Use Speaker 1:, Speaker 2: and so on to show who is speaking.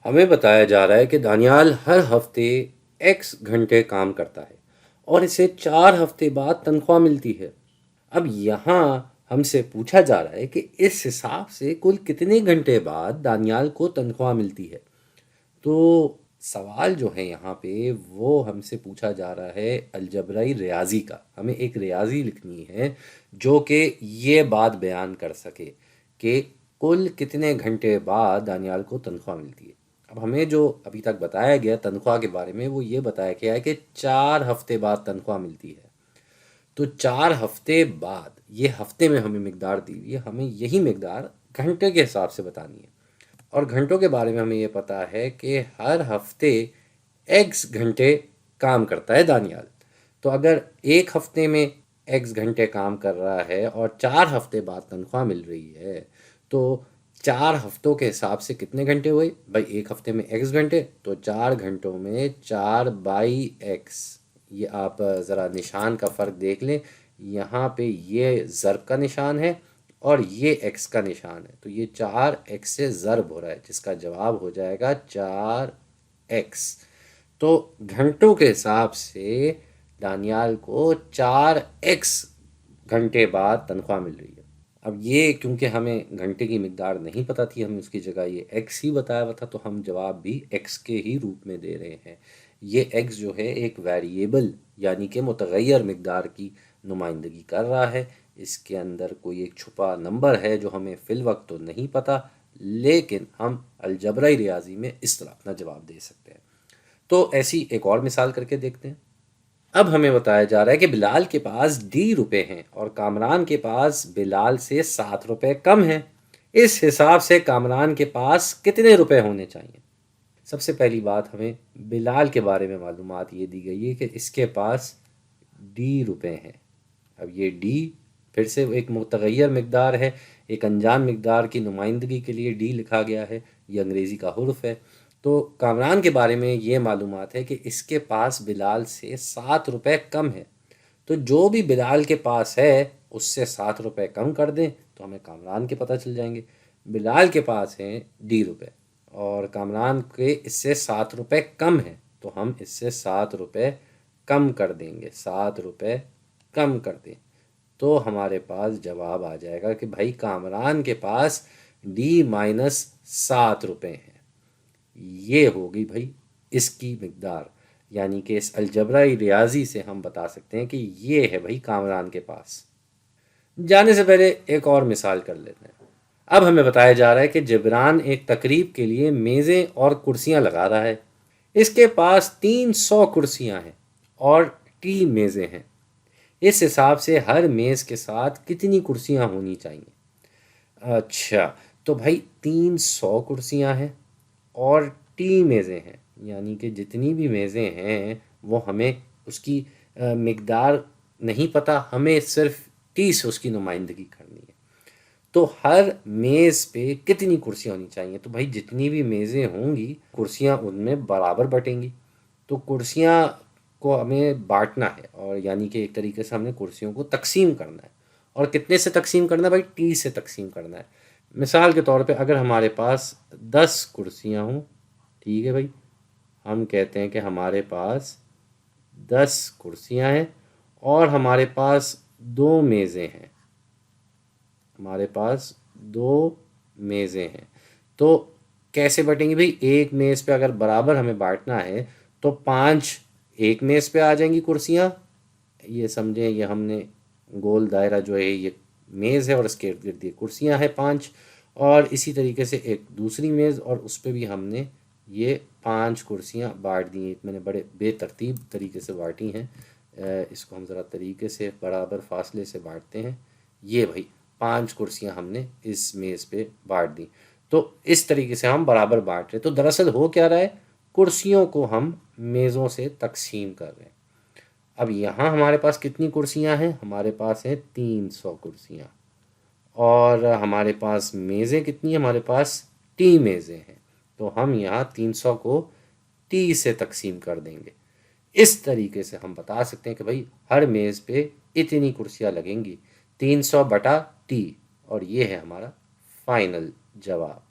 Speaker 1: ہمیں بتایا جا رہا ہے کہ دانیال ہر ہفتے ایکس گھنٹے کام کرتا ہے اور اسے 4 ہفتے بعد تنخواہ ملتی ہے۔ اب یہاں ہم سے پوچھا جا رہا ہے کہ اس حساب سے کل کتنے گھنٹے بعد دانیال کو تنخواہ ملتی ہے۔ تو سوال جو ہے یہاں پہ وہ ہم سے پوچھا جا رہا ہے الجبرائی ریاضی کا۔ ہمیں ایک ریاضی لکھنی ہے جو کہ یہ بات بیان کر سکے کہ کل کتنے گھنٹے بعد دانیال کو تنخواہ ملتی ہے۔ اب ہمیں جو ابھی تک بتایا گیا تنخواہ کے بارے میں وہ یہ بتایا گیا ہے کہ 4 ہفتے بعد تنخواہ ملتی ہے۔ تو 4 ہفتے بعد یہ ہفتے میں ہمیں مقدار دی ہوئی ہے، ہمیں یہی مقدار گھنٹے کے حساب سے بتانی ہے۔ اور گھنٹوں کے بارے میں ہمیں یہ پتا ہے کہ ہر ہفتے ایکس گھنٹے کام کرتا ہے دانیال۔ تو اگر ایک ہفتے میں ایکس گھنٹے کام کر رہا ہے اور 4 ہفتے بعد تنخواہ مل رہی ہے تو 4 ہفتوں کے حساب سے کتنے گھنٹے ہوئے بھائی؟ ایک ہفتے میں ایکس گھنٹے تو 4 گھنٹوں میں 4/x۔ یہ آپ ذرا نشان کا فرق دیکھ لیں، یہاں پہ یہ ضرب کا نشان ہے اور یہ ایکس کا نشان ہے، تو یہ 4x سے ضرب ہو رہا ہے جس کا جواب ہو جائے گا 4x۔ تو گھنٹوں کے حساب سے دانیال کو 4x گھنٹے بعد تنخواہ مل رہی ہے۔ اب یہ کیونکہ ہمیں گھنٹے کی مقدار نہیں پتہ تھی، ہمیں اس کی جگہ یہ ایکس ہی بتایا ہوا تھا، تو ہم جواب بھی ایکس کے ہی روپ میں دے رہے ہیں۔ یہ ایکس جو ہے ایک ویریبل یعنی کہ متغیر مقدار کی نمائندگی کر رہا ہے۔ اس کے اندر کوئی ایک چھپا نمبر ہے جو ہمیں فی الوقت تو نہیں پتہ، لیکن ہم الجبرائی ریاضی میں اس طرح اپنا جواب دے سکتے ہیں۔ تو ایسی ایک اور مثال کر کے دیکھتے ہیں۔ اب ہمیں بتایا جا رہا ہے کہ بلال کے پاس D ہیں اور کامران کے پاس بلال سے 7 کم ہیں۔ اس حساب سے کامران کے پاس کتنے روپے ہونے چاہیے؟ سب سے پہلی بات ہمیں بلال کے بارے میں معلومات یہ دی گئی ہے کہ اس کے پاس D ہیں۔ اب یہ D پھر سے ایک متغیر مقدار ہے، ایک انجان مقدار کی نمائندگی کے لیے D لکھا گیا ہے، یہ انگریزی کا حرف ہے۔ تو کامران کے بارے میں یہ معلومات ہے کہ اس کے پاس بلال سے 7 کم ہے، تو جو بھی بلال کے پاس ہے اس سے 7 کم کر دیں تو ہمیں کامران کے پتہ چل جائیں گے۔ بلال کے پاس ہیں D اور کامران کے اس سے 7 کم ہیں، تو ہم اس سے 7 کم کر دیں گے، 7 کم کر دیں تو ہمارے پاس جواب آ جائے گا کہ بھائی کامران کے پاس D-7 ہیں۔ یہ ہوگی بھائی اس کی مقدار، یعنی کہ اس الجبرائی ریاضی سے ہم بتا سکتے ہیں کہ یہ ہے بھائی کامران کے پاس۔ جانے سے پہلے ایک اور مثال کر لیتے ہیں۔ اب ہمیں بتایا جا رہا ہے کہ جبران ایک تقریب کے لیے میزیں اور کرسیاں لگا رہا ہے۔ اس کے پاس 300 کرسیاں ہیں اور 30 میزیں ہیں۔ اس حساب سے ہر میز کے ساتھ کتنی کرسیاں ہونی چاہیے؟ اچھا، تو بھائی 300 کرسیاں ہیں اور 30 میزیں ہیں، یعنی کہ جتنی بھی میزیں ہیں وہ ہمیں اس کی مقدار نہیں پتہ، ہمیں صرف 30 اس کی نمائندگی کرنی ہے۔ تو ہر میز پہ کتنی کرسیاں ہونی چاہیے؟ تو بھائی جتنی بھی میزیں ہوں گی کرسیاں ان میں برابر بٹیں گی، تو کرسیاں کو ہمیں بانٹنا ہے، اور یعنی کہ ایک طریقے سے ہم نے کرسیوں کو تقسیم کرنا ہے۔ اور کتنے سے تقسیم کرنا ہے بھائی؟ 30 سے تقسیم کرنا ہے۔ مثال کے طور پہ اگر ہمارے پاس 10 کرسیاں ہوں، ٹھیک ہے بھائی، ہم کہتے ہیں کہ ہمارے پاس 10 کرسیاں ہیں اور ہمارے پاس 2 میزیں ہیں، ہمارے پاس 2 میزیں ہیں، تو کیسے بٹیں گی بھائی؟ ایک میز پہ اگر برابر ہمیں بانٹنا ہے تو 5 ایک میز پہ آ جائیں گی کرسیاں، یہ سمجھیں یہ ہم نے گول دائرہ جو ہے یہ میز ہے اور اس کے ارد گرد یہ کرسیاں ہیں 5، اور اسی طریقے سے ایک دوسری میز اور اس پہ بھی ہم نے یہ 5 کرسیاں بانٹ دی ہیں۔ میں نے بڑے بے ترتیب طریقے سے بانٹی ہیں، اس کو ہم ذرا طریقے سے برابر فاصلے سے بانٹتے ہیں۔ یہ بھائی 5 کرسیاں ہم نے اس میز پہ بانٹ دی، تو اس طریقے سے ہم برابر بانٹ رہے۔ تو دراصل ہو کیا رہا ہے؟ کرسیوں کو ہم میزوں سے تقسیم کر رہے ہیں۔ اب یہاں ہمارے پاس کتنی کرسیاں ہیں؟ ہمارے پاس ہیں 300 کرسیاں، اور ہمارے پاس میزیں کتنی ہیں؟ ہمارے پاس 30 میزیں ہیں، تو ہم یہاں 300 کو 30 سے تقسیم کر دیں گے۔ اس طریقے سے ہم بتا سکتے ہیں کہ بھائی ہر میز پہ اتنی کرسیاں لگیں گی، 300/30، اور یہ ہے ہمارا فائنل جواب۔